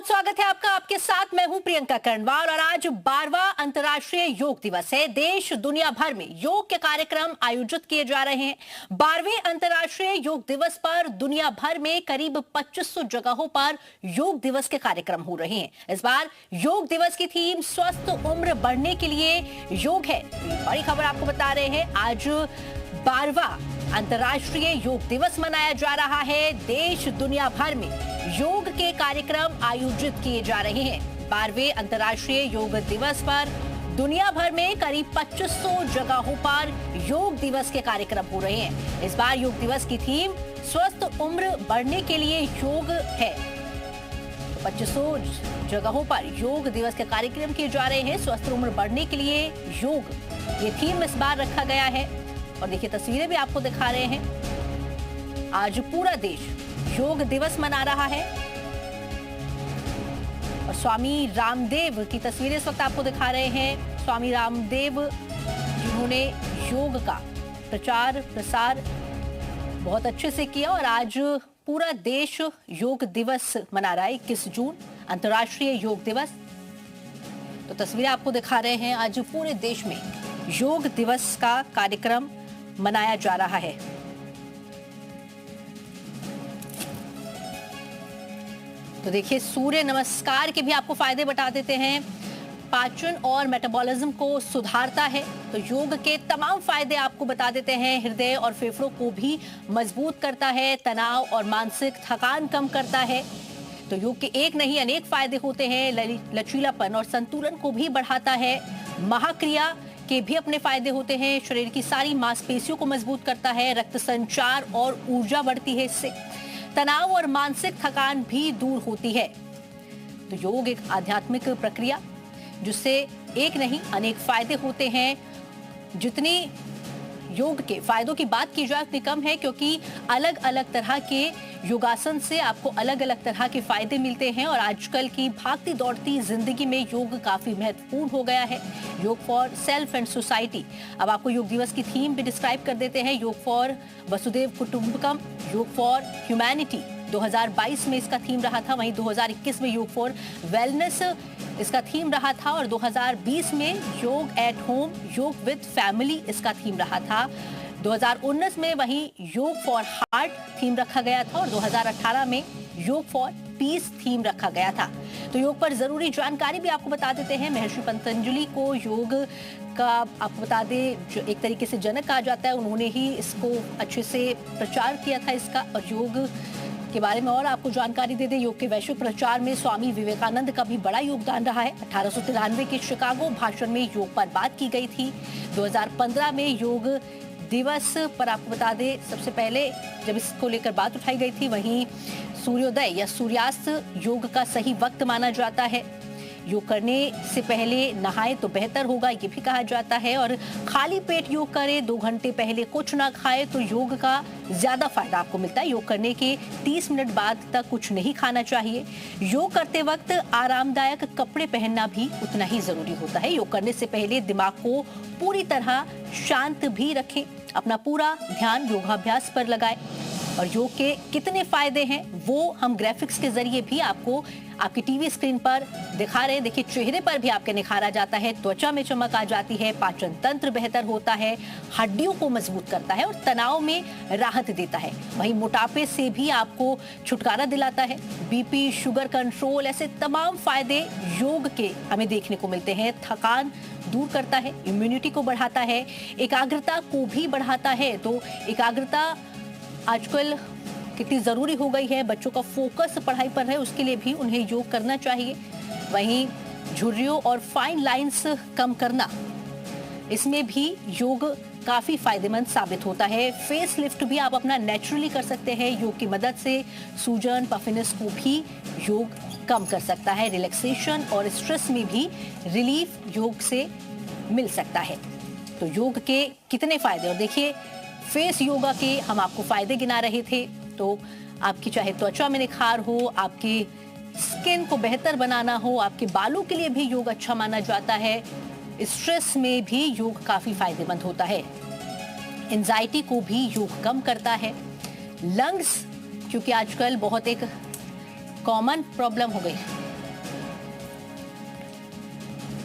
बहुत स्वागत है आपका। आपके साथ मैं हूं प्रियंका कर्णवाल और आज 12वां अंतर्राष्ट्रीय योग दिवस है। देश दुनिया भर में योग के कार्यक्रम आयोजित किए जा रहे हैं। 12वें अंतर्राष्ट्रीय योग दिवस पर दुनिया भर में करीब 2500 जगहों पर योग दिवस के कार्यक्रम हो रहे हैं। इस बार योग दिवस की थीम स्वस्थ उम्र बढ़ने के लिए योग है। बड़ी खबर आपको बता रहे हैं, आज 12वां अंतर्राष्ट्रीय योग दिवस मनाया जा रहा है। देश दुनिया भर में योग के कार्यक्रम आयोजित किए जा रहे हैं। 12वें अंतर्राष्ट्रीय योग दिवस पर दुनिया भर में करीब 2500 जगहों पर योग दिवस के कार्यक्रम हो रहे हैं। इस बार योग दिवस की थीम स्वस्थ उम्र बढ़ने के लिए योग है। 2500 जगहों पर योग दिवस के कार्यक्रम किए जा रहे हैं। स्वस्थ उम्र बढ़ने के लिए योग, ये थीम इस बार रखा गया है। और देखिए, तस्वीरें भी आपको दिखा रहे हैं। आज पूरा देश योग दिवस मना रहा है और स्वामी रामदेव की तस्वीरें इस वक्त आपको दिखा रहे हैं। स्वामी रामदेव जिन्होंने योग का प्रचार प्रसार बहुत अच्छे से किया और आज पूरा देश योग दिवस मना रहा है। 21 जून अंतर्राष्ट्रीय योग दिवस। तो तस्वीरें आपको दिखा रहे हैं। आज पूरे देश में योग दिवस का कार्यक्रम मनाया जा रहा है। तो देखिए, सूर्य नमस्कार के भी आपको फायदे बता देते हैं। पाचन और मेटाबॉलिज्म को सुधारता है। तो योग के तमाम फायदे आपको बता देते हैं। हृदय और फेफड़ों को भी मजबूत करता है। तनाव और मानसिक थकान कम करता है। तो योग के एक नहीं अनेक फायदे होते हैं। लचीलापन और संतुलन को भी बढ़ाता है। महाक्रिया के भी अपने फायदे होते हैं। शरीर की सारी मांसपेशियों को मजबूत करता है। रक्त संचार और ऊर्जा बढ़ती है इससे। तनाव और मानसिक थकान भी दूर होती है। तो योग एक आध्यात्मिक प्रक्रिया जिससे एक नहीं अनेक फायदे होते हैं। जितनी योग के फायदों की बात की जाए उतनी कम है, क्योंकि अलग अलग तरह के योगासन से आपको अलग अलग तरह के फायदे मिलते हैं। और आजकल की भागती दौड़ती जिंदगी में योग काफी महत्वपूर्ण हो गया है। योग फॉर सेल्फ एंड सोसाइटी। अब आपको योग दिवस की थीम भी डिस्क्राइब कर देते हैं। योग फॉर वसुदेव कुटुंबकम, योग फॉर ह्यूमैनिटी 2022 में इसका थीम रहा था। वहीं 2021 में योग फॉर वेलनेस इसका थीम रहा था और 2020 में योग एट होम, योग विद फैमिली इसका थीम रहा था। 2019 में वहीं योग फॉर हार्ट थीम रखा गया था और 2018 में योग फॉर पीस थीम रखा गया था। तो योग पर जरूरी जानकारी भी आपको बता देते हैं। महर्षि पतंजलि को योग का आपको बता दें, जो एक तरीके से जनक कहा जाता है, उन्होंने ही इसको अच्छे से प्रचार किया था इसका। और योग के बारे में और आपको जानकारी दे दें, योग के वैश्विक प्रचार में स्वामी विवेकानंद का भी बड़ा योगदान रहा है। 1893 के शिकागो भाषण में योग पर बात की गई थी। 2015 में योग दिवस पर आपको बता दें, सबसे पहले जब इसको लेकर बात उठाई गई थी, वहीं सूर्योदय या सूर्यास्त योग का सही वक्त माना जाता है। योग करने से पहले नहाए तो बेहतर होगा, ये भी कहा जाता है। और खाली पेट योग करें, 2 घंटे पहले कुछ ना खाए तो योग का ज्यादा फायदा आपको मिलता है। योग करने के 30 मिनट बाद तक कुछ नहीं खाना चाहिए। योग करते वक्त आरामदायक कपड़े पहनना भी उतना ही जरूरी होता है। योग करने से पहले दिमाग को पूरी तरह शांत भी रखें। अपना पूरा ध्यान योगाभ्यास पर लगाएं। और योग के कितने फायदे हैं वो हम ग्राफिक्स के जरिए भी आपको आपकी टीवी स्क्रीन पर दिखा रहे हैं। देखिए, चेहरे पर भी आपके निखार आ जाता है, त्वचा में चमक आ जाती है, पाचन तंत्र बेहतर होता है, हड्डियों को मजबूत करता है और तनाव में राहत देता है। वहीं मोटापे से भी आपको छुटकारा दिलाता है। बीपी, शुगर कंट्रोल, ऐसे तमाम फायदे योग के हमें देखने को मिलते हैं। थकान दूर करता है, इम्यूनिटी को बढ़ाता है, एकाग्रता को भी बढ़ाता है। तो एकाग्रता आजकल कितनी जरूरी हो गई है। बच्चों का फोकस पढ़ाई पर है, उसके लिए भी उन्हें योग करना चाहिए। वहीं झुर्रियों और फाइन लाइंस कम करना, इसमें भी योग काफी फायदेमंद साबित होता है। फेस लिफ्ट भी आप अपना नेचुरली कर सकते हैं। योग की मदद से सूजन, पफिनेस को भी योग कम कर सकता है। रिलैक्सेशन और स्ट्रेस में भी रिलीफ योग से मिल सकता है। तो योग के कितने फायदे, और देखिए फेस योगा के हम आपको फायदे गिना रहे थे। तो आपकी चाहे त्वचा में निखार हो, आपकी स्किन को बेहतर बनाना हो, आपके बालों के लिए भी योग अच्छा माना जाता है। स्ट्रेस में भी योग काफी फायदेमंद होता है। एंजाइटी को भी योग कम करता है। लंग्स, क्योंकि आजकल बहुत एक कॉमन प्रॉब्लम हो गई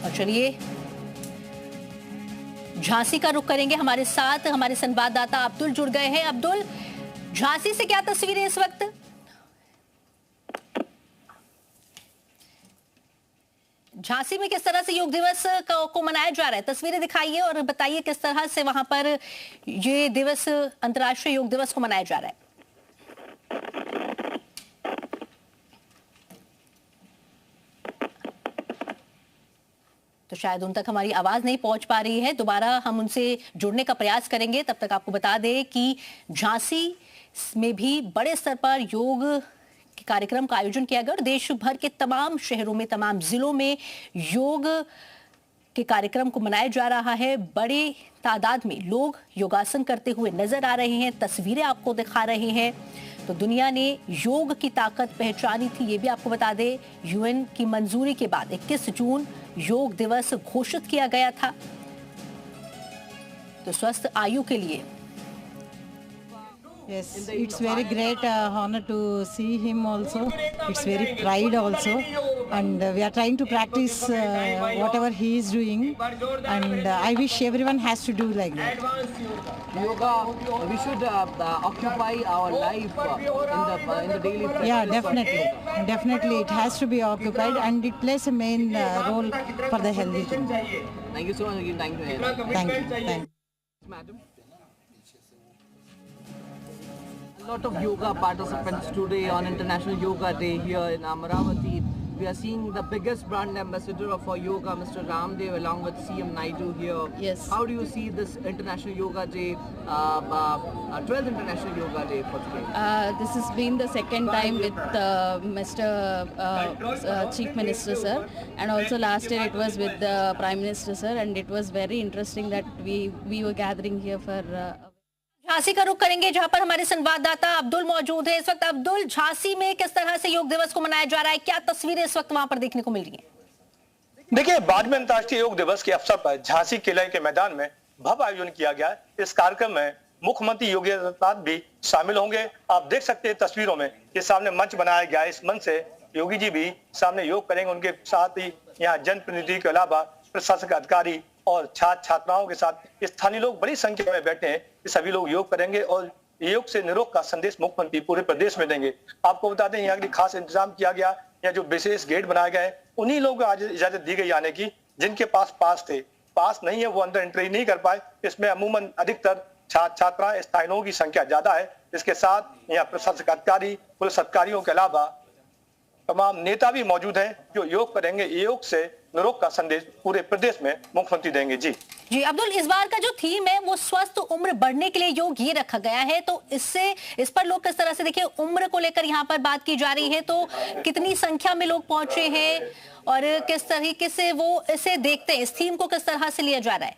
और चलिए झांसी का रुख करेंगे। हमारे साथ हमारे संवाददाता अब्दुल जुड़ गए हैं। अब्दुल, झांसी से क्या तस्वीरें इस वक्त? झांसी में किस तरह से योग दिवस को मनाया जा रहा है, तस्वीरें दिखाइए और बताइए किस तरह से वहां पर ये दिवस, अंतर्राष्ट्रीय योग दिवस को मनाया जा रहा है। तो शायद उन तक हमारी आवाज नहीं पहुंच पा रही है, दोबारा हम उनसे जुड़ने का प्रयास करेंगे। तब तक आपको बता दें कि झांसी में भी बड़े स्तर पर योग के कार्यक्रम का आयोजन किया गया और देश भर के तमाम शहरों में, तमाम जिलों में योग के कार्यक्रम को मनाया जा रहा है। बड़ी तादाद में लोग योगासन करते हुए नजर आ रहे हैं, तस्वीरें आपको दिखा रहे हैं। तो दुनिया ने योग की ताकत पहचानी थी, ये भी आपको बता दें। यूएन की मंजूरी के बाद 21 जून योग दिवस घोषित किया गया था। तो स्वस्थ आयु के लिए Yes, it's very great honor to see him also. It's very pride also, and we are trying to practice whatever he is doing, and I wish everyone has to do like that. Yoga, we should occupy our life in the daily practice. Yeah, definitely it has to be occupied, and it plays a main role for the healthy thing. Thank you so much again. Thank you. Thank you. Madam. A lot of yoga participants today on International Yoga Day here in Amaravati. We are seeing the biggest brand ambassador for yoga, Mr. Ramdev, along with CM Naidu here. Yes. How do you see this International Yoga Day, 12th International Yoga Day for today? This has been the second time with Mr. Chief Minister sir, and also last year it was with the Prime Minister sir, and it was very interesting that we were gathering here for Jhansi का रुख करेंगे जहां पर हमारे संवाददाता अब्दुल मौजूद है इस वक्त। अब्दुल, झांसी में किस तरह से योग दिवस को मनाया जा रहा है, क्या तस्वीरें इस वक्त वहां पर देखने को मिल रही हैं? देखिए, 12वें अंतर्राष्ट्रीय योग दिवस के अवसर पर झांसी किले के मैदान में भव्य आयोजन किया गया। इस कार्यक्रम में मुख्यमंत्री योगी आदित्यनाथ भी शामिल होंगे। आप देख सकते हैं तस्वीरों में, ये सामने मंच बनाया गया है। इस मंच से योगी जी भी सामने योग करेंगे। उनके साथ ही यहाँ जनप्रतिनिधि के अलावा प्रशासनिक अधिकारी और छात्र छात्राओं के साथ स्थानीय लोग बड़ी संख्या में बैठे हैं। सभी लोग योग करेंगे और योग से निरोग का संदेश मुख्यमंत्री पूरे प्रदेश में देंगे। आपको बता दें, यहाँ के खास इंतजाम किया गया। यहाँ जो विशेष गेट बनाया गया है, उन्हीं लोगों को आज इजाजत दी गई आने की जिनके पास पास थे। पास नहीं है वो अंदर एंट्री नहीं कर पाए। इसमें अमूमन अधिकतर छात्र छात्रा स्थानीय लोगों की संख्या ज्यादा है। इसके साथ यहाँ प्रशासनिक अधिकारी, पुलिस अधिकारियों के अलावा तमाम नेता भी मौजूद हैं जो योग करेंगे। योग से निरोग का संदेश पूरे प्रदेश में मुख्यमंत्री देंगे। जी अब्दुल, इस बार का जो थीम है वो स्वस्थ उम्र बढ़ने के लिए योग ये रखा गया है, तो इस पर लोग किस तरह से, देखिए उम्र को लेकर यहाँ पर बात की जा रही है, तो कितनी संख्या में लोग पहुंचे हैं और किस तरीके से वो इसे देखते हैं, इस थीम को किस तरह से लिया जा रहा है?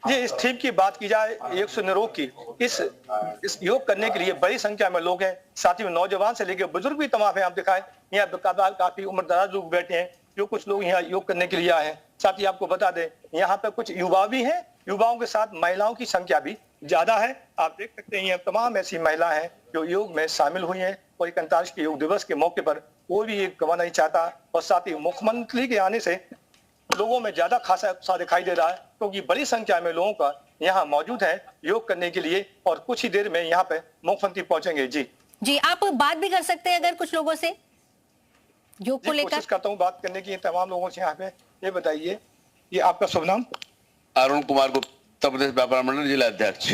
जी, इस थीम की बात की जाए योग से निरोग की, इस योग करने के लिए बड़ी संख्या में लोग हैं। साथ ही में नौजवान से लेकर बुजुर्ग भी तमाम है। आप दिखाएं, यहाँ काफी उम्रदराज लोग बैठे हैं, जो कुछ लोग यहाँ योग करने के लिए आए हैं। साथ ही आपको बता दें, यहाँ पे कुछ युवा भी हैं। युवाओं के साथ महिलाओं की संख्या भी ज्यादा है। आप देख सकते हैं, यहाँ तमाम ऐसी महिला हैं जो योग में शामिल हुई हैं और एक अंतर्राष्ट्रीय योग दिवस के मौके पर कोई भी एक गवा नहीं चाहता। और साथ ही मुख्यमंत्री के आने से लोगों में ज्यादा खासा उत्साह दिखाई दे रहा है, क्योंकि बड़ी संख्या में लोगों का यहाँ मौजूद है योग करने के लिए। और कुछ ही देर में यहाँ पे मुख्यमंत्री पहुंचेंगे। जी, आप बात भी कर सकते हैं अगर कुछ लोगों से योग को लेकर। कोशिश करता हूँ बात करने की तमाम लोगों से। यहाँ पे ये बताइए, ये आपका शुभ नाम? अरुण कुमार गुप्ता, प्रदेश व्यापार मंडल जिला अध्यक्ष।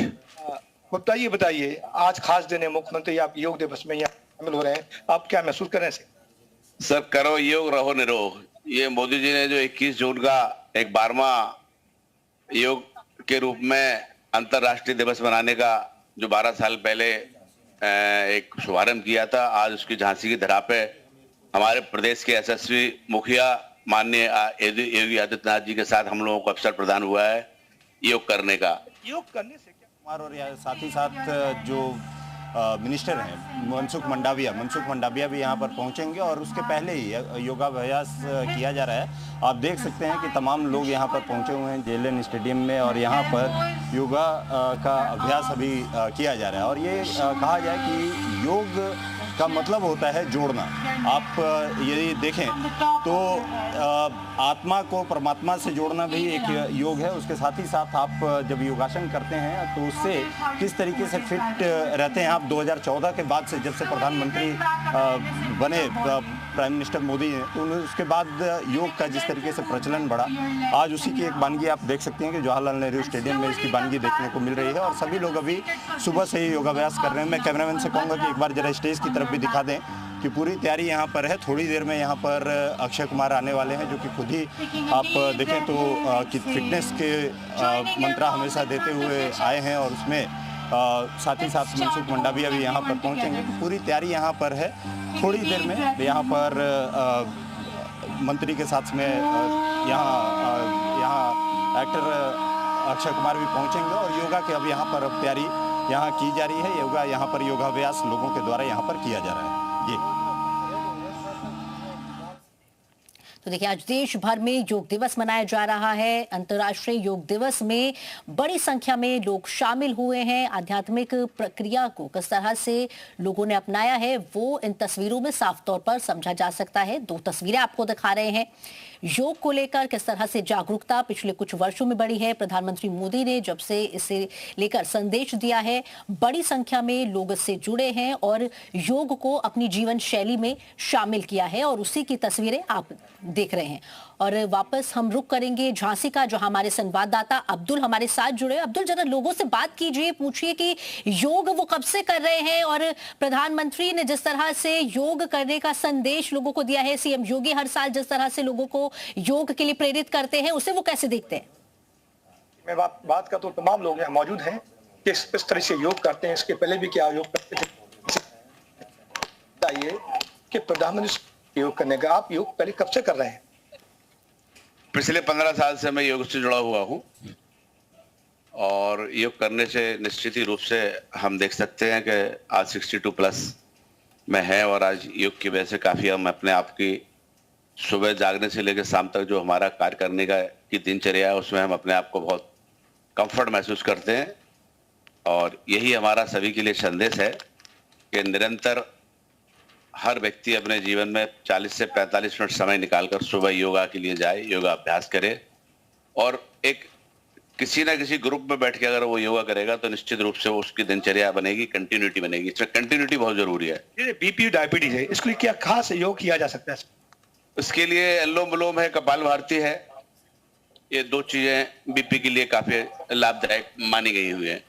गुप्ता जी, बताइए, आज खास दिन है, मुख्यमंत्री आप योग दिवस में यहाँ शामिल हो रहे हैं, आप क्या महसूस कर रहे हैं? सर, करो योग रहो निरोग, ये मोदी जी ने जो 21 जून का एक 12वां योग के रूप में अंतर्राष्ट्रीय दिवस मनाने का जो 12 साल पहले एक शुभारंभ किया था, आज उसकी झांसी की धरा पे हमारे प्रदेश के यशस्वी मुखिया माननीय योगी आदित्यनाथ जी के साथ हम लोगों को अवसर प्रदान हुआ है योग करने का। योग करने से क्या और साथ ही साथ जो मिनिस्टर हैं मनसुख मंडाविया भी यहाँ पर पहुँचेंगे और उसके पहले ही योगाभ्यास किया जा रहा है। आप देख सकते हैं कि तमाम लोग यहाँ पर पहुँचे हुए हैं जेएलएन स्टेडियम में और यहाँ पर योगा का अभ्यास अभी किया जा रहा है। और ये कहा जाए कि योग का मतलब होता है जोड़ना। आप यदि देखें तो आत्मा को परमात्मा से जोड़ना भी एक योग है। उसके साथ ही साथ आप जब योगासन करते हैं तो उससे किस तरीके से फिट रहते हैं आप। 2014 के बाद से, जब से प्रधानमंत्री बने प्राइम मिनिस्टर मोदी हैं, तो उसके बाद योग का जिस तरीके से प्रचलन बढ़ा, आज उसी की एक वानगी आप देख सकते हैं कि जवाहरलाल नेहरू स्टेडियम में इसकी वानगी देखने को मिल रही है और सभी लोग अभी सुबह से ही योगाभ्यास कर रहे हैं। मैं कैमरामैन से कहूँगा कि एक बार जरा स्टेज की तरफ भी दिखा दें कि पूरी तैयारी यहाँ पर है। थोड़ी देर में यहाँ पर अक्षय कुमार आने वाले हैं, जो कि खुद ही आप देखें तो कि फिटनेस के मंत्रा हमेशा देते हुए आए हैं और उसमें साथ ही साथ मनसुख मंडाविया भी यहाँ पर पहुँचेंगे। पूरी तैयारी यहाँ पर है। थोड़ी देर में यहाँ पर मंत्री के साथ में यहाँ एक्टर अक्षय कुमार भी पहुँचेंगे और योगा के अब यहाँ पर अब तैयारी यहाँ की जा रही है। योगा यहाँ पर योगाभ्यास लोगों के द्वारा यहाँ पर किया जा रहा है। ये तो देखिए, आज देश भर में योग दिवस मनाया जा रहा है। अंतर्राष्ट्रीय योग दिवस में बड़ी संख्या में लोग शामिल हुए हैं। आध्यात्मिक प्रक्रिया को किस तरह से लोगों ने अपनाया है वो इन तस्वीरों में साफ तौर पर समझा जा सकता है। 2 तस्वीरें आपको दिखा रहे हैं। योग को लेकर किस तरह से जागरूकता पिछले कुछ वर्षों में बढ़ी है। प्रधानमंत्री मोदी ने जब से इसे लेकर संदेश दिया है, बड़ी संख्या में लोग इससे जुड़े हैं और योग को अपनी जीवन शैली में शामिल किया है और उसी की तस्वीरें आप देख रहे हैं। और वापस हम रुक करेंगे झांसी का, जहां हमारे संवाददाता अब्दुल हमारे साथ जुड़े। अब्दुल, जरा लोगों से बात कीजिए, पूछिए कि योग वो कब से कर रहे हैं और प्रधानमंत्री ने जिस तरह से योग करने का संदेश लोगों को दिया है, सीएम योगी हर साल जिस तरह से लोगों को योग के लिए प्रेरित करते हैं, उसे वो कैसे देखते हैं? मैं बात का तो तमाम लोग यहाँ मौजूद हैं कि किस तरह से योग करते हैं। इसके पहले भी क्या योग करते थे, बताइए कि प्रधानमंत्री योग करने का आप योग पहले कब से कर रहे हैं? पिछले 15 साल से मैं योग से जुड़ा हुआ हूँ और योग करने से निश्चित ही रूप से हम देख सकते हैं कि आज 62 प्लस में है और आज योग की वजह से काफ़ी हम अपने आप की सुबह जागने से लेकर शाम तक जो हमारा कार्य करने की दिनचर्या है उसमें हम अपने आप को बहुत कंफर्ट महसूस करते हैं। और यही हमारा सभी के लिए संदेश है कि निरंतर हर व्यक्ति अपने जीवन में 40 से 45 मिनट समय निकालकर सुबह योगा के लिए जाए, योगा अभ्यास करे और एक किसी ना किसी ग्रुप में बैठ के अगर वो योगा करेगा तो निश्चित रूप से उसकी दिनचर्या बनेगी, कंटिन्यूटी बनेगी। इसमें कंटिन्यूटी बहुत जरूरी है। ये बीपी डायबिटीज है, इसके लिए क्या खास योग किया जा सकता है? इसके लिए अनुलोम विलोम है, कपालभाति है। ये 2 चीजें बीपी के लिए काफी लाभदायक मानी गई हुई है।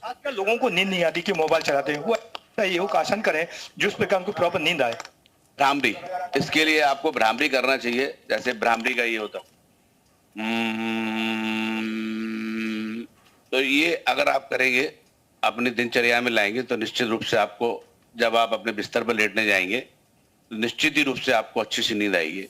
आजकल लोगों को नींद नहीं आती कि मोबाइल चलाते हैं, वो योग आसन करें जिस पर उनको प्रॉपर नींद आए। भ्रामरी, इसके लिए आपको भ्रामरी करना चाहिए। जैसे भ्रामरी का ये होता, तो ये अगर आप करेंगे, अपनी दिनचर्या में लाएंगे तो निश्चित रूप से आपको जब आप अपने बिस्तर पर लेटने जाएंगे तो निश्चित ही रूप से आपको अच्छी सी नींद आएगी।